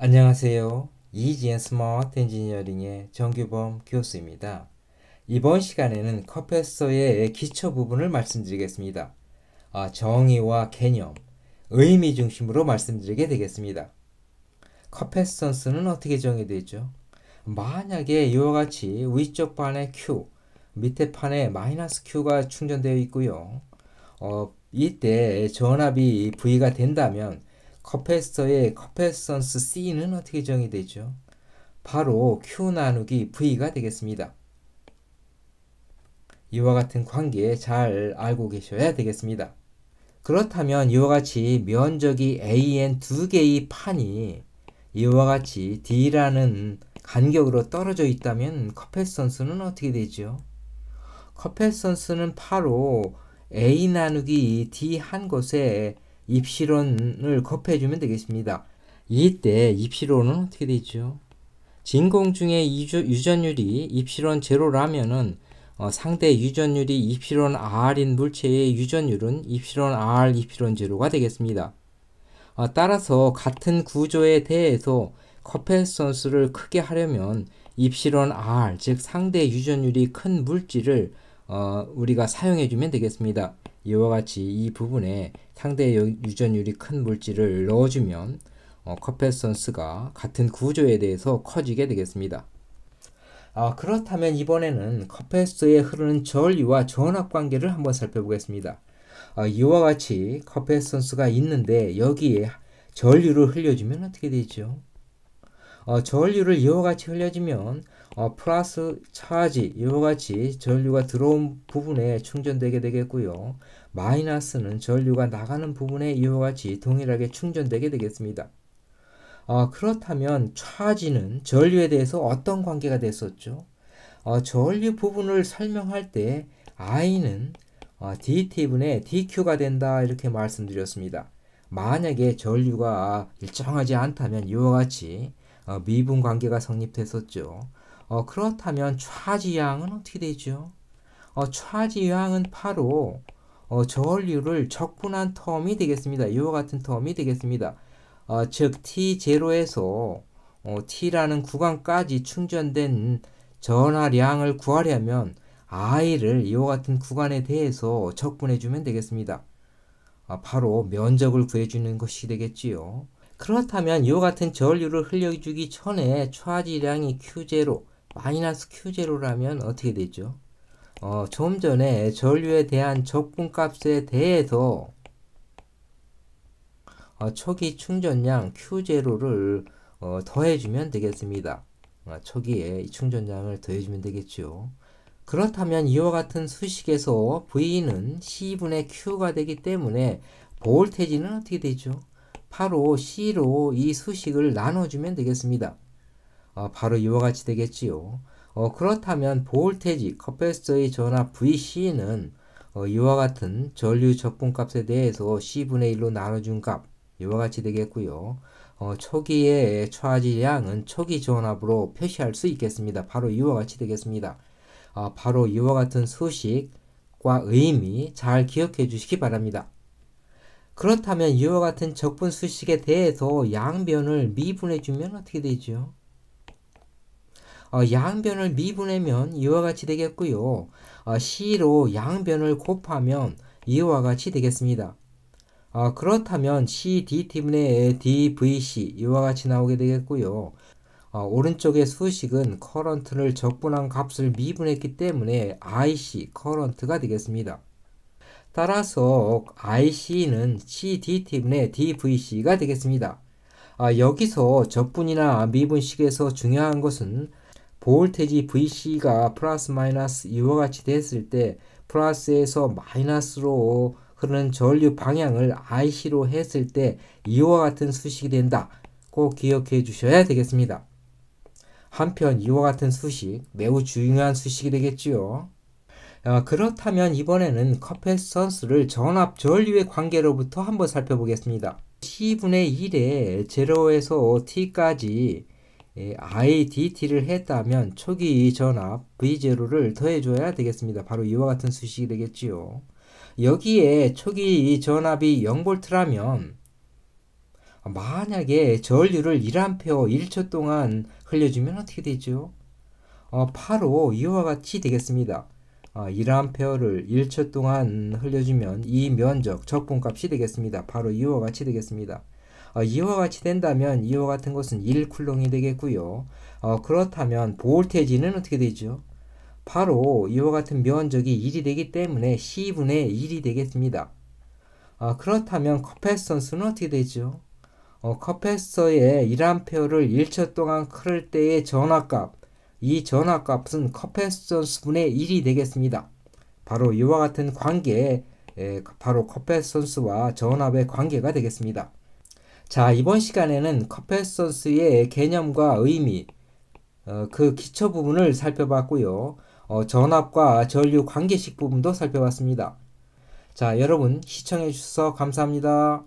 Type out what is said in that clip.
안녕하세요. 이지앤 스마트 엔지니어링의 정규범 교수입니다. 이번 시간에는 컴pres서의 기초 부분을 말씀드리겠습니다. 정의와 개념, 의미 중심으로 말씀드리게 되겠습니다. 컴패선스는 어떻게 정의되죠? 만약에 이와 같이 위쪽 판에 Q, 밑에 판에 마이너스 Q가 충전되어 있고요. 이때 전압이 V가 된다면 커패시터의 커패선스 C는 어떻게 정의되죠? 바로 Q 나누기 V가 되겠습니다. 이와 같은 관계 잘 알고 계셔야 되겠습니다. 그렇다면 이와 같이 면적이 AN 두 개의 판이 이와 같이 D라는 간격으로 떨어져 있다면 커패선스는 어떻게 되죠? 커패선스는 바로 A 나누기 D 한 곳에 입시론을 곱해주면 되겠습니다. 이때 입시론은 어떻게 되죠? 진공 중에 유전율이 입시론 제로라면은 상대 유전율이 입시론 R인 물체의 유전율은 입시론 R 입시론 제로가 되겠습니다. 따라서 같은 구조에 대해서 커패선스를 크게 하려면 입시론 R, 즉 상대 유전율이 큰 물질을 우리가 사용해주면 되겠습니다. 이와 같이 이 부분에 상대 유전율이 큰 물질을 넣어주면 커패선스가 같은 구조에 대해서 커지게 되겠습니다. 그렇다면 이번에는 커패서에 흐르는 전류와 전압 관계를 한번 살펴보겠습니다. 이와 같이 커패선스가 있는데 여기에 전류를 흘려주면 어떻게 되죠? 전류를 이와 같이 흘려주면 플러스 차지 이와 같이 전류가 들어온 부분에 충전되게 되겠고요. 마이너스는 전류가 나가는 부분에 이와 같이 동일하게 충전되게 되겠습니다. 그렇다면 차지는 전류에 대해서 어떤 관계가 됐었죠? 전류 부분을 설명할 때 I는 dt분의 dq가 된다 이렇게 말씀드렸습니다. 만약에 전류가 일정하지 않다면 이와 같이 미분 관계가 성립됐었죠. 그렇다면 차지양은 어떻게 되죠? 차지양은 바로 전류를 적분한 텀이 되겠습니다. 이와 같은 텀이 되겠습니다. 즉 T0에서 T라는 구간까지 충전된 전하량을 구하려면 I를 이와 같은 구간에 대해서 적분해 주면 되겠습니다. 바로 면적을 구해주는 것이 되겠지요. 그렇다면 이와 같은 전류를 흘려주기 전에 차지량이 Q0, 마이너스 Q0라면 어떻게 되죠? 좀 전에 전류에 대한 적분값에 대해서 초기 충전량 Q0를 더해주면 되겠습니다. 초기에 충전량을 더해주면 되겠죠. 그렇다면 이와 같은 수식에서 V는 C분의 Q가 되기 때문에 볼테지는 어떻게 되죠? 바로 C로 이 수식을 나눠주면 되겠습니다. 바로 이와 같이 되겠지요. 그렇다면 볼테지, 커패시터의 전압 VC는 이와 같은 전류 적분값에 대해서 C분의 1로 나눠준 값 이와 같이 되겠고요. 초기의 차지량은 초기 전압으로 표시할 수 있겠습니다. 바로 이와 같이 되겠습니다. 바로 이와 같은 수식과 의미 잘 기억해 주시기 바랍니다. 그렇다면 이와 같은 적분 수식에 대해서 양변을 미분해 주면 어떻게 되죠? 양변을 미분하면 이와 같이 되겠고요. C로 양변을 곱하면 이와 같이 되겠습니다. 그렇다면 CDT분의 DVC 이와 같이 나오게 되겠고요. 오른쪽의 수식은 커런트를 적분한 값을 미분했기 때문에 IC 커런트가 되겠습니다. 따라서 IC는 CDT분의 DVC가 되겠습니다. 여기서 적분이나 미분식에서 중요한 것은 볼테지 VC가 플러스 마이너스 이와 같이 됐을 때 플러스에서 마이너스로 흐르는 전류 방향을 IC로 했을 때 이와 같은 수식이 된다. 꼭 기억해 주셔야 되겠습니다. 한편 이와 같은 수식 매우 중요한 수식이 되겠지요. 그렇다면 이번에는 커패선스를 전압 전류의 관계로부터 한번 살펴보겠습니다. C분의 1에 0에서 T까지 IDT를 했다면 초기 전압 V0를 더해줘야 되겠습니다. 바로 이와 같은 수식이 되겠지요. 여기에 초기 전압이 0V라면 만약에 전류를 1A 1초 동안 흘려주면 어떻게 되죠? 바로 이와 같이 되겠습니다. 1A를 1초 동안 흘려주면 이 면적, 적분값이 되겠습니다. 바로 이와 같이 되겠습니다. 이와 같이 된다면 이와 같은 것은 1쿨롱이 되겠고요. 그렇다면 볼테지는 어떻게 되죠? 바로 이와 같은 면적이 1이 되기 때문에 C분의 1이 되겠습니다. 그렇다면 커패시턴스는 어떻게 되죠? 커패시터의 1A를 1초 동안 흐를 때의 전압값, 이 전압값은 커패시턴스분의 1이 되겠습니다. 바로 이와 같은 관계, 바로 커패시턴스와 전압의 관계가 되겠습니다. 자, 이번 시간에는 커패시턴스의 개념과 의미, 그 기초 부분을 살펴봤고요. 전압과 전류 관계식 부분도 살펴봤습니다. 자, 여러분 시청해 주셔서 감사합니다.